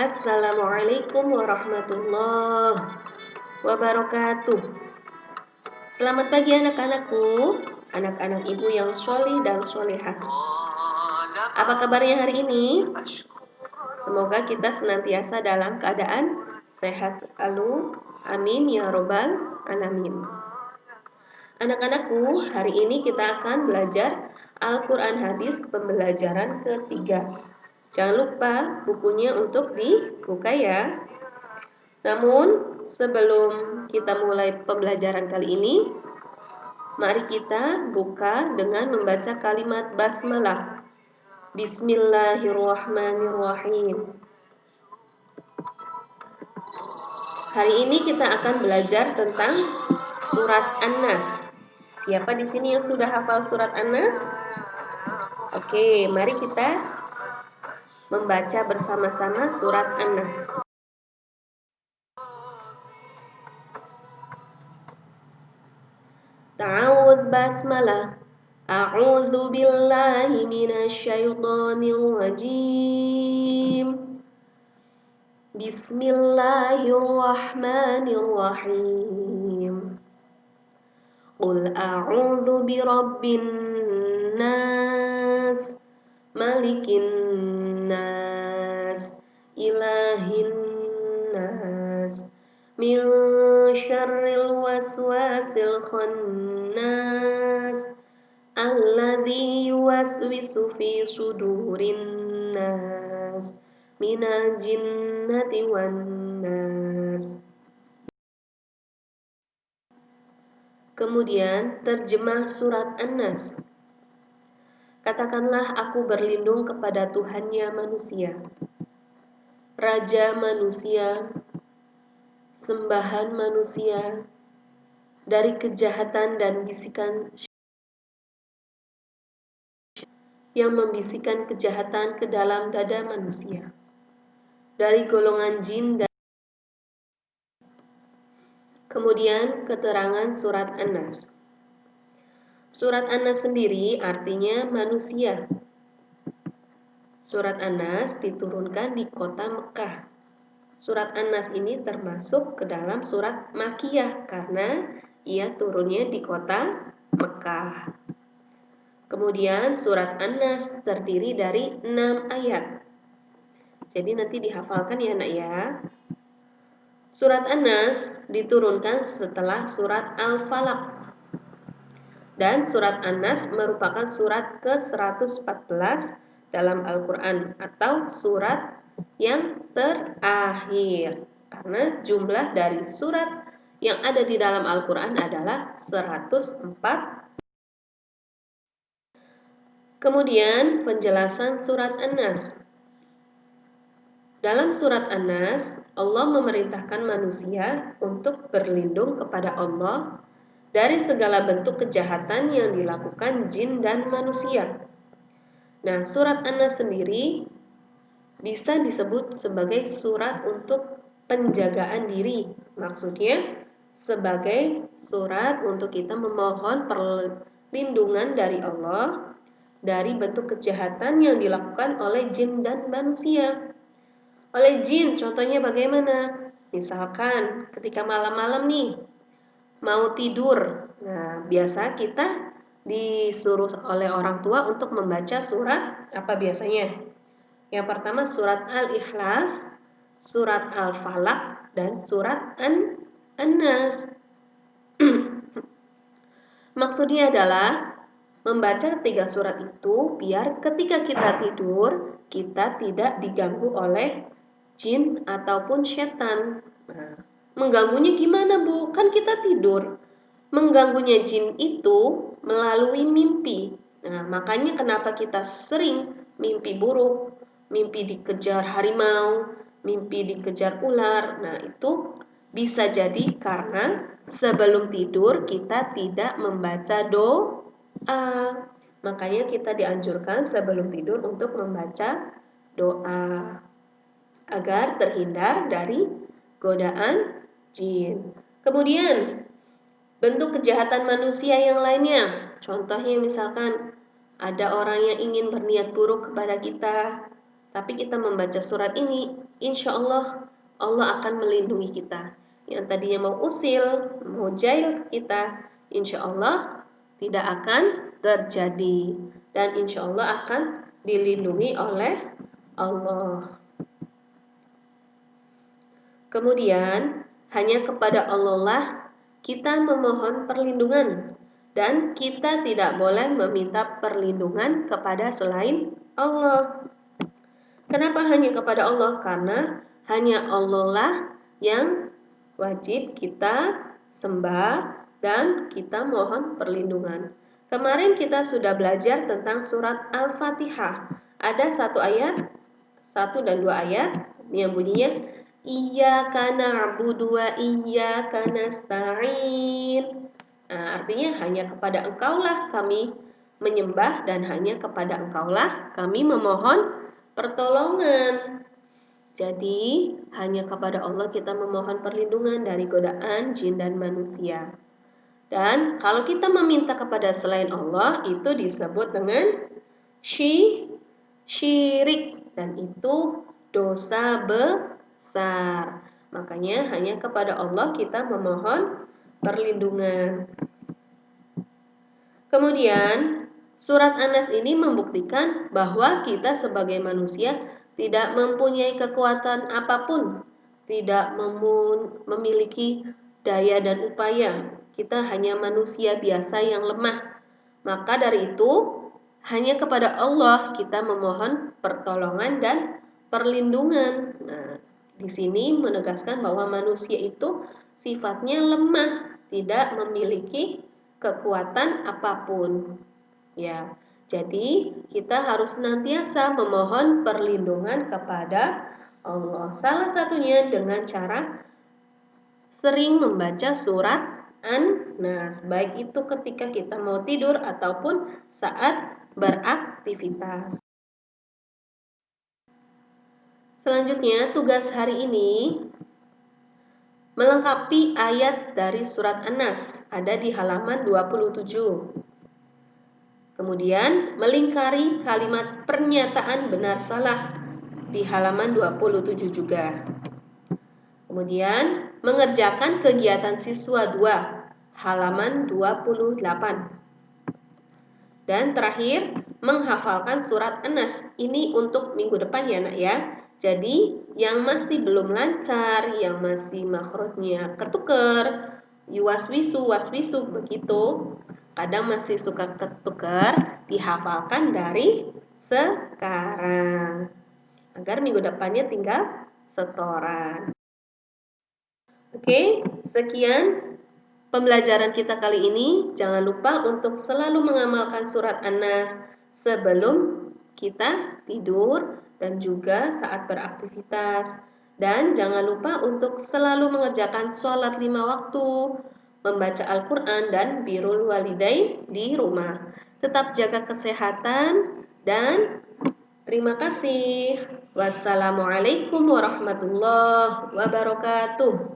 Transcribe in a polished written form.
Assalamualaikum warahmatullahi wabarakatuh. Selamat pagi anak-anakku, anak-anak ibu yang sholih dan sholihah. Apa kabarnya hari ini? Semoga kita senantiasa dalam keadaan sehat selalu. Amin ya robbal alamin. Anak-anakku, hari ini kita akan belajar Al-Quran Hadis pembelajaran ketiga. Jangan lupa bukunya untuk dibuka ya. Namun sebelum kita mulai pembelajaran kali ini, mari kita buka dengan membaca kalimat basmalah. Bismillahirrahmanirrahim. Hari ini kita akan belajar tentang surat An-Nas. Siapa di sini yang sudah hafal surat An-Nas? Oke, mari kita membaca bersama-sama surat An-Nas. Ta'awuz basmalah. A'udzu billahi minasyaitonir rajim. Bismillahirrahmanirrahim. Qul a'udzu birabbin nas, malikin nas, ilahin nas, min syarril waswasil khannas, alladzi yuwaswisu fi sudurin nas, minal jinnati wan nas. Kemudian terjemah surat An-Nas. Katakanlah aku berlindung kepada Tuhannya manusia, Raja manusia, sembahan manusia, dari kejahatan dan bisikan yang membisikkan kejahatan ke dalam dada manusia, dari golongan jin dan. Kemudian keterangan surat An-Nas. Surat An-Nas sendiri artinya manusia. Surat An-Nas diturunkan di kota Mekah. Surat An-Nas ini termasuk ke dalam surat Makkiyah karena ia turunnya di kota Mekah. Kemudian surat An-Nas terdiri dari 6 ayat. Jadi nanti dihafalkan ya nak ya. Surat An-Nas diturunkan setelah surat Al-Falaq. Dan surat An-Nas merupakan surat ke-114 dalam Al-Quran atau surat yang terakhir. Karena jumlah dari surat yang ada di dalam Al-Quran adalah 104. Kemudian penjelasan surat An-Nas. Dalam surat An-Nas, Allah memerintahkan manusia untuk berlindung kepada Allah dari segala bentuk kejahatan yang dilakukan jin dan manusia. Nah, surat An-Nas sendiri bisa disebut sebagai surat untuk penjagaan diri. Maksudnya sebagai surat untuk kita memohon perlindungan dari Allah dari bentuk kejahatan yang dilakukan oleh jin dan manusia. Oleh jin, contohnya bagaimana? Misalkan ketika malam-malam nih mau tidur. Nah, biasa kita disuruh oleh orang tua untuk membaca surat apa biasanya? Yang pertama surat Al-Ikhlas, surat Al-Falaq, dan surat An-Nas. Maksudnya adalah membaca 3 surat itu biar ketika kita tidur kita tidak diganggu oleh jin ataupun setan. Nah, mengganggunya gimana Bu? Kan kita tidur. Mengganggunya jin itu melalui mimpi. Nah, makanya kenapa kita sering mimpi buruk, mimpi dikejar harimau, mimpi dikejar ular. Nah, itu bisa jadi karena sebelum tidur kita tidak membaca doa. Makanya kita dianjurkan sebelum tidur untuk membaca doa agar terhindar dari godaan jin. Kemudian bentuk kejahatan manusia yang lainnya. Contohnya misalkan ada orang yang ingin berniat buruk kepada kita, tapi kita membaca surat ini, insya Allah Allah akan melindungi kita. Yang tadinya mau usil, mau jahil ke kita, insya Allah tidak akan terjadi. Dan insya Allah akan dilindungi oleh Allah. Kemudian, hanya kepada Allah lah kita memohon perlindungan dan kita tidak boleh meminta perlindungan kepada selain Allah. Kenapa hanya kepada Allah? Karena hanya Allah lah yang wajib kita sembah dan kita mohon perlindungan. Kemarin kita sudah belajar tentang surat Al-Fatihah. Ada satu dan dua ayat yang bunyinya Iyyaka na'budu wa iyyaka nasta'in. Nah, artinya hanya kepada Engkaulah kami menyembah dan hanya kepada Engkaulah kami memohon pertolongan. Jadi, hanya kepada Allah kita memohon perlindungan dari godaan jin dan manusia. Dan kalau kita meminta kepada selain Allah, itu disebut dengan syirik dan itu dosa besar. Makanya hanya kepada Allah kita memohon perlindungan. Kemudian surat An-Nas ini membuktikan bahwa kita sebagai manusia tidak mempunyai kekuatan apapun, tidak memiliki daya dan upaya. Kita hanya manusia biasa yang lemah. Maka dari itu hanya kepada Allah kita memohon pertolongan dan perlindungan. Nah, di sini menegaskan bahwa manusia itu sifatnya lemah, tidak memiliki kekuatan apapun. Ya, jadi kita harus senantiasa memohon perlindungan kepada Allah. Salah satunya dengan cara sering membaca surat An-Nas, baik itu ketika kita mau tidur ataupun saat beraktivitas. Selanjutnya, tugas hari ini melengkapi ayat dari surat An-Nas, ada di halaman 27. Kemudian, melingkari kalimat pernyataan benar salah di halaman 27 juga. Kemudian, mengerjakan kegiatan siswa 2, halaman 28. Dan terakhir, menghafalkan surat An-Nas. Ini untuk minggu depan ya nak ya. Jadi yang masih belum lancar, yang masih makhrajnya ketuker, waswisu begitu, kadang masih suka ketuker, dihafalkan dari sekarang agar minggu depannya tinggal setoran. Oke, sekian pembelajaran kita kali ini. Jangan lupa untuk selalu mengamalkan surat An-Nas sebelum kita tidur dan juga saat beraktivitas. Dan jangan lupa untuk selalu mengerjakan sholat 5 waktu, membaca Al-Quran dan birrul walidain di rumah. Tetap jaga kesehatan dan terima kasih. Wassalamualaikum warahmatullahi wabarakatuh.